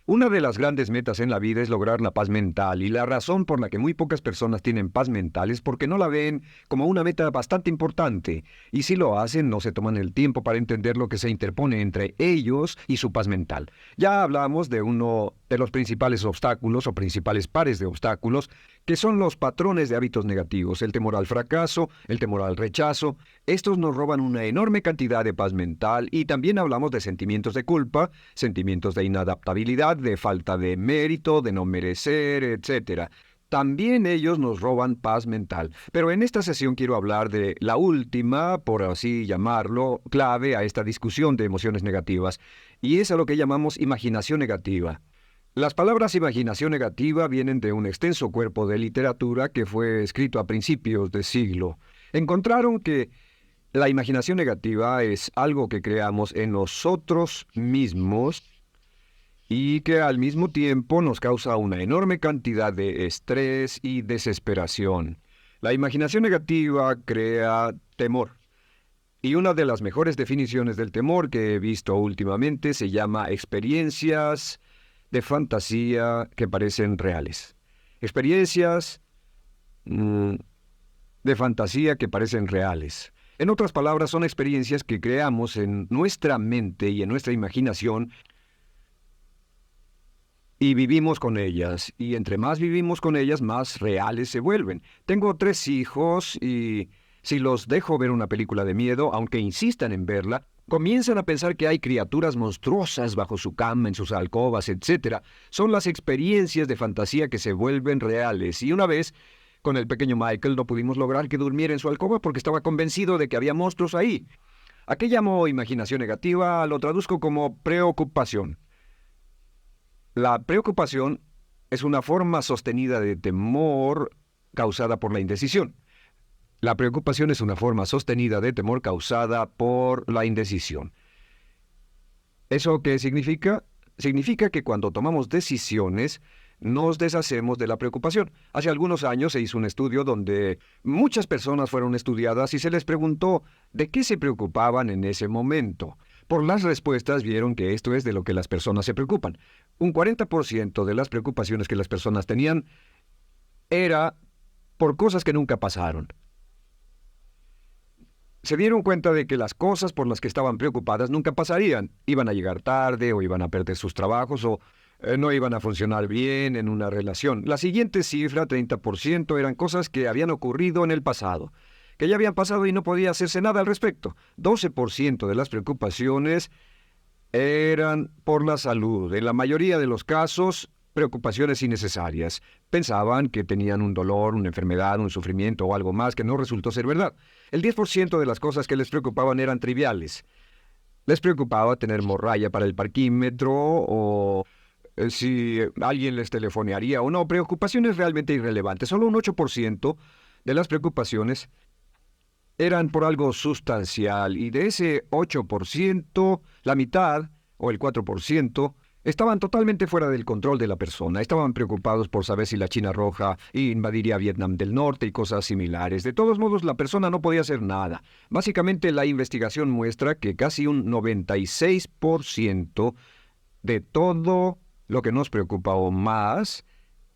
Una de las grandes metas en la vida es lograr la paz mental, y la razón por la que muy pocas personas tienen paz mental es porque no la ven como una meta bastante importante, y si lo hacen no se toman el tiempo para entender lo que se interpone entre ellos y su paz mental. Ya hablamos de uno de los principales obstáculos o principales pares de obstáculos, que son los patrones de hábitos negativos, el temor al fracaso, el temor al rechazo. Estos nos roban una enorme cantidad de paz mental, y también hablamos de sentimientos de culpa, sentimientos de inadaptabilidad, de falta de mérito, de no merecer, etcétera. También ellos nos roban paz mental. Pero en esta sesión quiero hablar de la última, por así llamarlo, clave a esta discusión de emociones negativas, y es a lo que llamamos imaginación negativa. Las palabras imaginación negativa vienen de un extenso cuerpo de literatura que fue escrito a principios de siglo. Encontraron que la imaginación negativa es algo que creamos en nosotros mismos y que al mismo tiempo nos causa una enorme cantidad de estrés y desesperación. La imaginación negativa crea temor. Y una de las mejores definiciones del temor que he visto últimamente se llama experiencias de fantasía que parecen reales. Experiencias de fantasía que parecen reales. En otras palabras, son experiencias que creamos en nuestra mente y en nuestra imaginación y vivimos con ellas. Y entre más vivimos con ellas, más reales se vuelven. Tengo 3 hijos y si los dejo ver una película de miedo, aunque insistan en verla, comienzan a pensar que hay criaturas monstruosas bajo su cama, en sus alcobas, etc. Son las experiencias de fantasía que se vuelven reales. Y una vez, con el pequeño Michael, no pudimos lograr que durmiera en su alcoba porque estaba convencido de que había monstruos ahí. ¿A qué llamo imaginación negativa? Lo traduzco como preocupación. La preocupación es una forma sostenida de temor causada por la indecisión. La preocupación es una forma sostenida de temor causada por la indecisión. ¿Eso qué significa? Significa que cuando tomamos decisiones, nos deshacemos de la preocupación. Hace algunos años se hizo un estudio donde muchas personas fueron estudiadas y se les preguntó de qué se preocupaban en ese momento. Por las respuestas vieron que esto es de lo que las personas se preocupan. Un 40% de las preocupaciones que las personas tenían era por cosas que nunca pasaron. Se dieron cuenta de que las cosas por las que estaban preocupadas nunca pasarían. Iban a llegar tarde, o iban a perder sus trabajos, o no iban a funcionar bien en una relación. La siguiente cifra, 30%, eran cosas que habían ocurrido en el pasado, que ya habían pasado y no podía hacerse nada al respecto. 12% de las preocupaciones eran por la salud. En la mayoría de los casos, preocupaciones innecesarias. Pensaban que tenían un dolor, una enfermedad, un sufrimiento o algo más que no resultó ser verdad. El 10% de las cosas que les preocupaban eran triviales. Les preocupaba tener morralla para el parquímetro o si alguien les telefonearía o no. Preocupaciones realmente irrelevantes. Solo un 8% de las preocupaciones eran por algo sustancial, y de ese 8%, la mitad, o el 4%, estaban totalmente fuera del control de la persona. Estaban preocupados por saber si la China Roja invadiría Vietnam del Norte y cosas similares. De todos modos, la persona no podía hacer nada. Básicamente, la investigación muestra que casi un 96% de todo lo que nos preocupa o más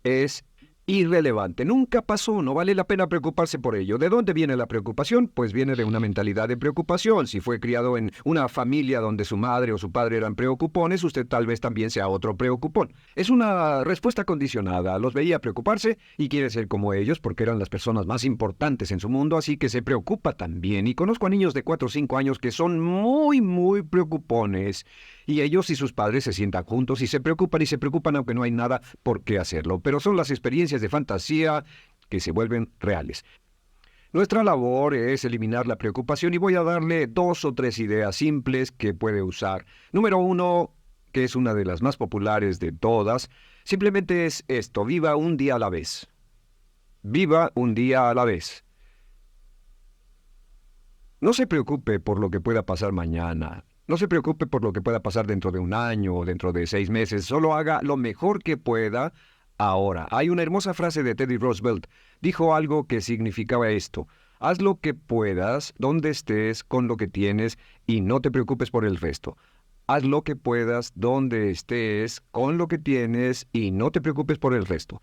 es irrelevante. Nunca pasó, no vale la pena preocuparse por ello. ¿De dónde viene la preocupación? Pues viene de una mentalidad de preocupación. Si fue criado en una familia donde su madre o su padre eran preocupones, usted tal vez también sea otro preocupón. Es una respuesta condicionada. Los veía preocuparse y quiere ser como ellos porque eran las personas más importantes en su mundo, así que se preocupa también. Y conozco a niños de 4 o 5 años que son muy preocupones. Y ellos y sus padres se sientan juntos y se preocupan aunque no hay nada por qué hacerlo. Pero son las experiencias de fantasía que se vuelven reales. Nuestra labor es eliminar la preocupación y voy a darle 2 o 3 ideas simples que puede usar. Número 1, que es una de las más populares de todas, simplemente es esto: viva un día a la vez. Viva un día a la vez. No se preocupe por lo que pueda pasar mañana. No se preocupe por lo que pueda pasar dentro de un año o dentro de 6 meses. Solo haga lo mejor que pueda ahora. Hay una hermosa frase de Teddy Roosevelt. Dijo algo que significaba esto: haz lo que puedas, donde estés, con lo que tienes, y no te preocupes por el resto. Haz lo que puedas, donde estés, con lo que tienes y no te preocupes por el resto.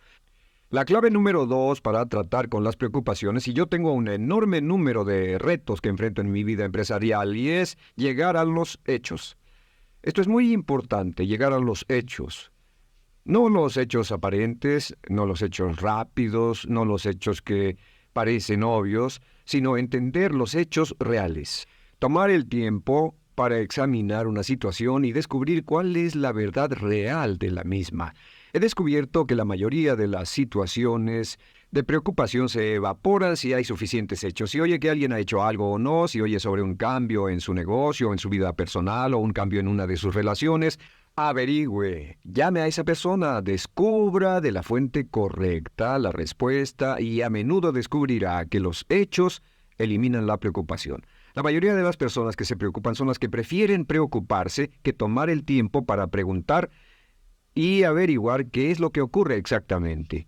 La clave número 2 para tratar con las preocupaciones, y yo tengo un enorme número de retos que enfrento en mi vida empresarial, y es llegar a los hechos. Esto es muy importante, llegar a los hechos. No los hechos aparentes, no los hechos rápidos, no los hechos que parecen obvios, sino entender los hechos reales. Tomar el tiempo para examinar una situación y descubrir cuál es la verdad real de la misma. He descubierto que la mayoría de las situaciones de preocupación se evaporan si hay suficientes hechos. Si oye que alguien ha hecho algo o no, si oye sobre un cambio en su negocio, en su vida personal o un cambio en una de sus relaciones, averigüe, llame a esa persona, descubra de la fuente correcta la respuesta y a menudo descubrirá que los hechos eliminan la preocupación. La mayoría de las personas que se preocupan son las que prefieren preocuparse que tomar el tiempo para preguntar y averiguar qué es lo que ocurre exactamente.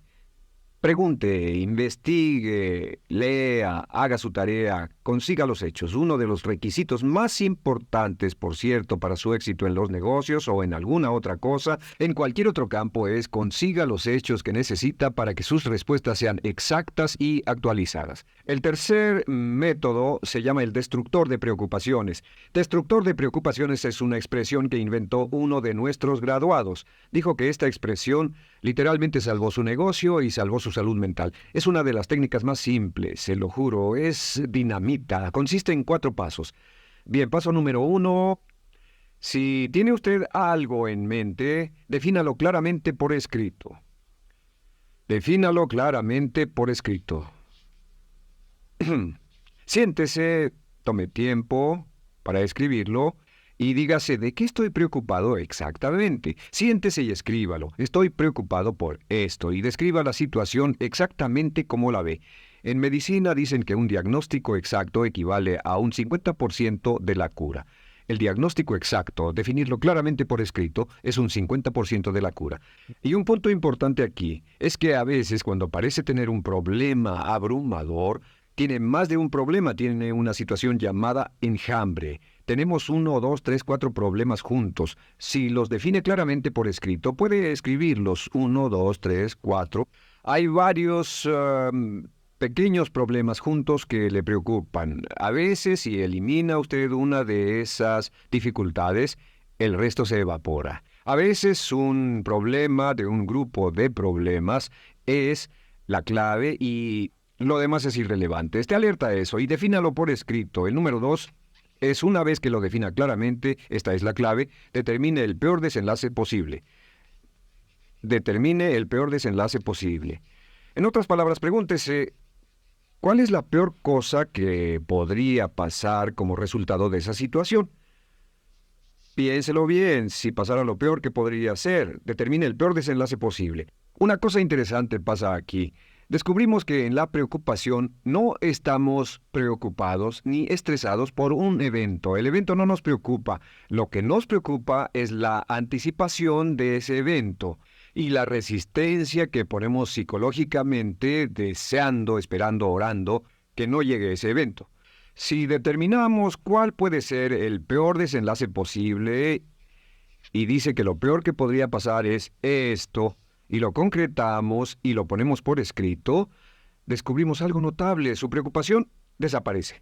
Pregunte, investigue, lea, haga su tarea, consiga los hechos. Uno de los requisitos más importantes, por cierto, para su éxito en los negocios o en alguna otra cosa, en cualquier otro campo, es consiga los hechos que necesita para que sus respuestas sean exactas y actualizadas. El tercer método se llama el destructor de preocupaciones. Destructor de preocupaciones es una expresión que inventó uno de nuestros graduados. Dijo que esta expresión literalmente salvó su negocio y salvó su salud mental. Es una de las técnicas más simples, se lo juro, es dinamita. Consiste en 4 pasos. Bien, paso número 1. Si tiene usted algo en mente, defínalo claramente por escrito. Defínalo claramente por escrito. Siéntese, tome tiempo para escribirlo y dígase de qué estoy preocupado exactamente. Siéntese y escríbalo. Estoy preocupado por esto y describa la situación exactamente como la ve. En medicina dicen que un diagnóstico exacto equivale a un 50% de la cura. El diagnóstico exacto, definirlo claramente por escrito, es un 50% de la cura. Y un punto importante aquí es que a veces cuando parece tener un problema abrumador, tiene más de un problema, tiene una situación llamada enjambre. Tenemos 1, 2, 3, 4 problemas juntos. Si los define claramente por escrito, puede escribirlos 1, 2, 3, 4. Hay varios pequeños problemas juntos que le preocupan. A veces, si elimina usted una de esas dificultades, el resto se evapora. A veces un problema de un grupo de problemas es la clave y lo demás es irrelevante. Esté alerta a eso y defínalo por escrito. El número 2 es una vez que lo defina claramente, esta es la clave, determine el peor desenlace posible. Determine el peor desenlace posible. En otras palabras, pregúntese, ¿cuál es la peor cosa que podría pasar como resultado de esa situación? Piénselo bien, si pasara lo peor que podría ser, determine el peor desenlace posible. Una cosa interesante pasa aquí. Descubrimos que en la preocupación no estamos preocupados ni estresados por un evento. El evento no nos preocupa. Lo que nos preocupa es la anticipación de ese evento y la resistencia que ponemos psicológicamente deseando, esperando, orando que no llegue ese evento. Si determinamos cuál puede ser el peor desenlace posible y dice que lo peor que podría pasar es esto, y lo concretamos y lo ponemos por escrito, descubrimos algo notable. Su preocupación desaparece.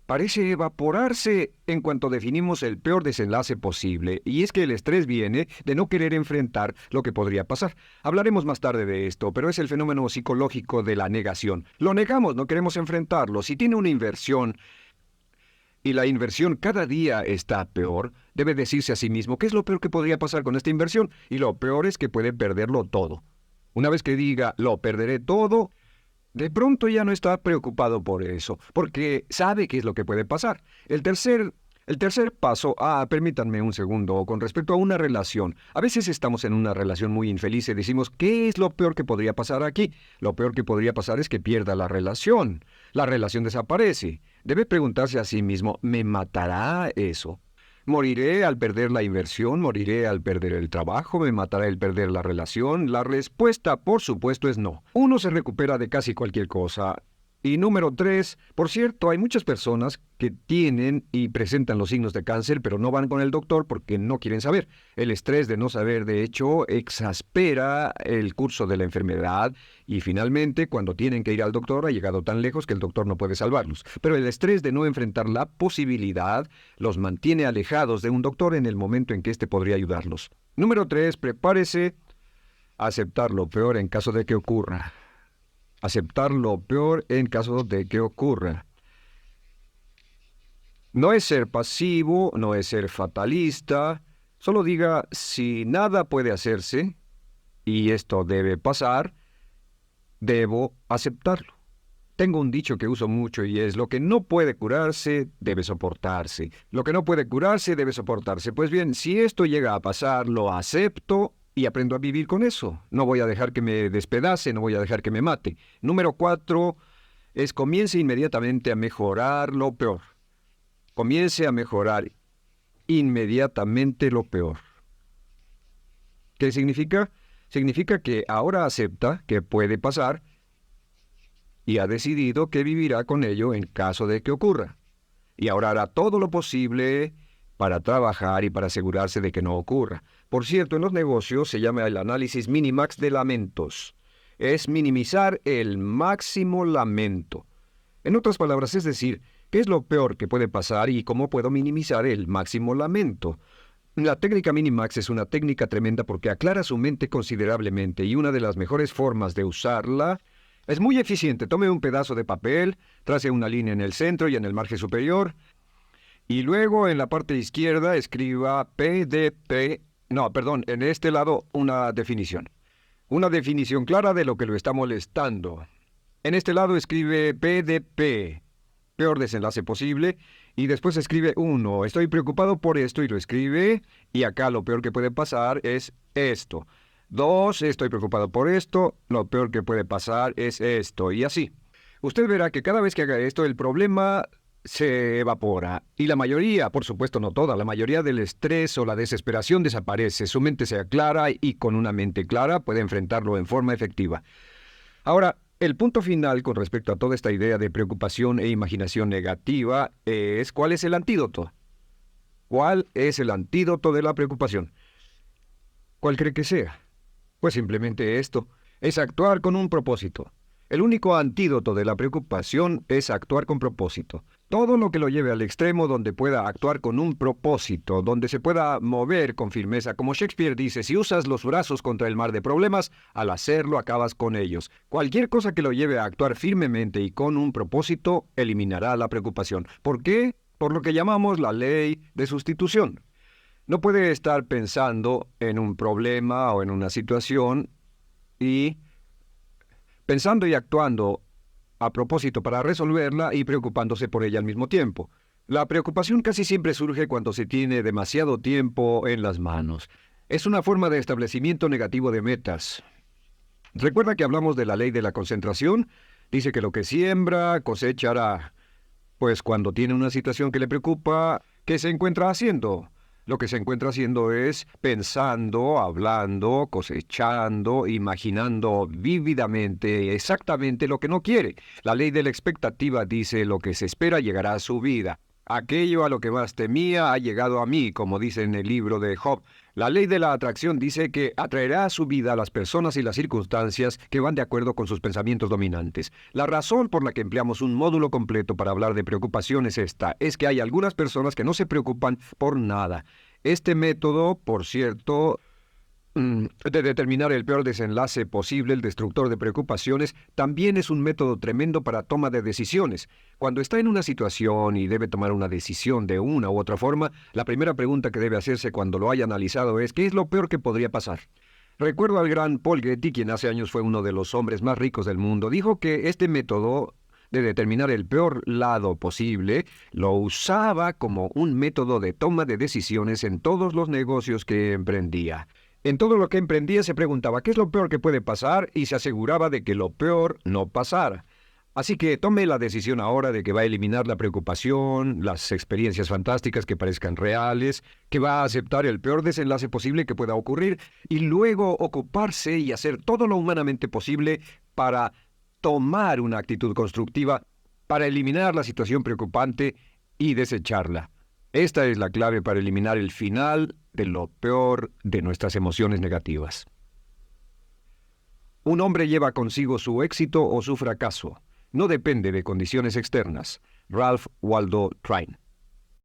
Parece evaporarse en cuanto definimos el peor desenlace posible, y es que el estrés viene de no querer enfrentar lo que podría pasar. Hablaremos más tarde de esto, pero es el fenómeno psicológico de la negación. Lo negamos, no queremos enfrentarlo. Si tiene una inversión y la inversión cada día está peor, debe decirse a sí mismo qué es lo peor que podría pasar con esta inversión, y lo peor es que puede perderlo todo. Una vez que diga, lo perderé todo, de pronto ya no está preocupado por eso, porque sabe qué es lo que puede pasar. El tercer paso, permítanme un segundo, con respecto a una relación. A veces estamos en una relación muy infeliz y decimos, ¿qué es lo peor que podría pasar aquí? Lo peor que podría pasar es que pierda la relación. La relación desaparece. Debe preguntarse a sí mismo, ¿me matará eso? ¿Moriré al perder la inversión? ¿Moriré al perder el trabajo? ¿Me matará el perder la relación? La respuesta, por supuesto, es no. Uno se recupera de casi cualquier cosa. Y número 3, por cierto, hay muchas personas que tienen y presentan los signos de cáncer, pero no van con el doctor porque no quieren saber. El estrés de no saber, de hecho, exaspera el curso de la enfermedad y finalmente, cuando tienen que ir al doctor, ha llegado tan lejos que el doctor no puede salvarlos. Pero el estrés de no enfrentar la posibilidad los mantiene alejados de un doctor en el momento en que éste podría ayudarlos. Número 3, prepárese a aceptar lo peor en caso de que ocurra. Aceptar lo peor en caso de que ocurra. No es ser pasivo, no es ser fatalista. Solo diga, si nada puede hacerse, y esto debe pasar, debo aceptarlo. Tengo un dicho que uso mucho y es, lo que no puede curarse, debe soportarse. Lo que no puede curarse, debe soportarse. Pues bien, si esto llega a pasar, lo acepto y aprendo a vivir con eso. No voy a dejar que me despedace, no voy a dejar que me mate. Número 4 es comience inmediatamente a mejorar lo peor. Comience a mejorar inmediatamente lo peor. ¿Qué significa? Significa que ahora acepta que puede pasar y ha decidido que vivirá con ello en caso de que ocurra. Y ahora hará todo lo posible para trabajar y para asegurarse de que no ocurra. Por cierto, en los negocios se llama el análisis minimax de lamentos. Es minimizar el máximo lamento. En otras palabras, es decir, ¿qué es lo peor que puede pasar y cómo puedo minimizar el máximo lamento? La técnica Minimax es una técnica tremenda porque aclara su mente considerablemente y una de las mejores formas de usarla es muy eficiente. Tome un pedazo de papel, trace una línea en el centro y en el margen superior y luego en la parte izquierda escriba en este lado una definición. Una definición clara de lo que lo está molestando. En este lado escribe PDP, peor desenlace posible, y después escribe 1, estoy preocupado por esto, y lo escribe, y acá lo peor que puede pasar es esto. 2, estoy preocupado por esto, lo peor que puede pasar es esto, y así. Usted verá que cada vez que haga esto, el problema se evapora, y la mayoría, por supuesto no toda, la mayoría del estrés o la desesperación desaparece, su mente se aclara, y con una mente clara puede enfrentarlo en forma efectiva. Ahora, el punto final con respecto a toda esta idea de preocupación e imaginación negativa es ¿cuál es el antídoto? ¿Cuál es el antídoto de la preocupación? ¿Cuál cree que sea? Pues simplemente esto, es actuar con un propósito. El único antídoto de la preocupación es actuar con propósito. Todo lo que lo lleve al extremo donde pueda actuar con un propósito, donde se pueda mover con firmeza. Como Shakespeare dice, si usas los brazos contra el mar de problemas, al hacerlo acabas con ellos. Cualquier cosa que lo lleve a actuar firmemente y con un propósito, eliminará la preocupación. ¿Por qué? Por lo que llamamos la ley de sustitución. No puede estar pensando en un problema o en una situación y pensando y actuando a propósito para resolverla y preocupándose por ella al mismo tiempo. La preocupación casi siempre surge cuando se tiene demasiado tiempo en las manos. Es una forma de establecimiento negativo de metas. ¿Recuerda que hablamos de la ley de la concentración? Dice que lo que siembra, cosechará. Pues cuando tiene una situación que le preocupa, ¿qué se encuentra haciendo? Lo que se encuentra haciendo es pensando, hablando, cosechando, imaginando vívidamente exactamente lo que no quiere. La ley de la expectativa dice lo que se espera llegará a su vida. Aquello a lo que más temía ha llegado a mí, como dice en el libro de Job. La ley de la atracción dice que atraerá a su vida a las personas y las circunstancias que van de acuerdo con sus pensamientos dominantes. La razón por la que empleamos un módulo completo para hablar de preocupación es esta, es que hay algunas personas que no se preocupan por nada. Este método, por cierto, de determinar el peor desenlace posible, el destructor de preocupaciones, también es un método tremendo para toma de decisiones. Cuando está en una situación y debe tomar una decisión de una u otra forma, la primera pregunta que debe hacerse cuando lo haya analizado es ¿qué es lo peor que podría pasar? Recuerdo al gran Paul Getty, quien hace años fue uno de los hombres más ricos del mundo, dijo que este método de determinar el peor lado posible, lo usaba como un método de toma de decisiones en todos los negocios que emprendía. En todo lo que emprendía se preguntaba ¿qué es lo peor que puede pasar? Y se aseguraba de que lo peor no pasara. Así que tome la decisión ahora de que va a eliminar la preocupación, las experiencias fantásticas que parezcan reales, que va a aceptar el peor desenlace posible que pueda ocurrir y luego ocuparse y hacer todo lo humanamente posible para tomar una actitud constructiva para eliminar la situación preocupante y desecharla. Esta es la clave para eliminar el final de lo peor de nuestras emociones negativas. Un hombre lleva consigo su éxito o su fracaso. No depende de condiciones externas. Ralph Waldo Trine.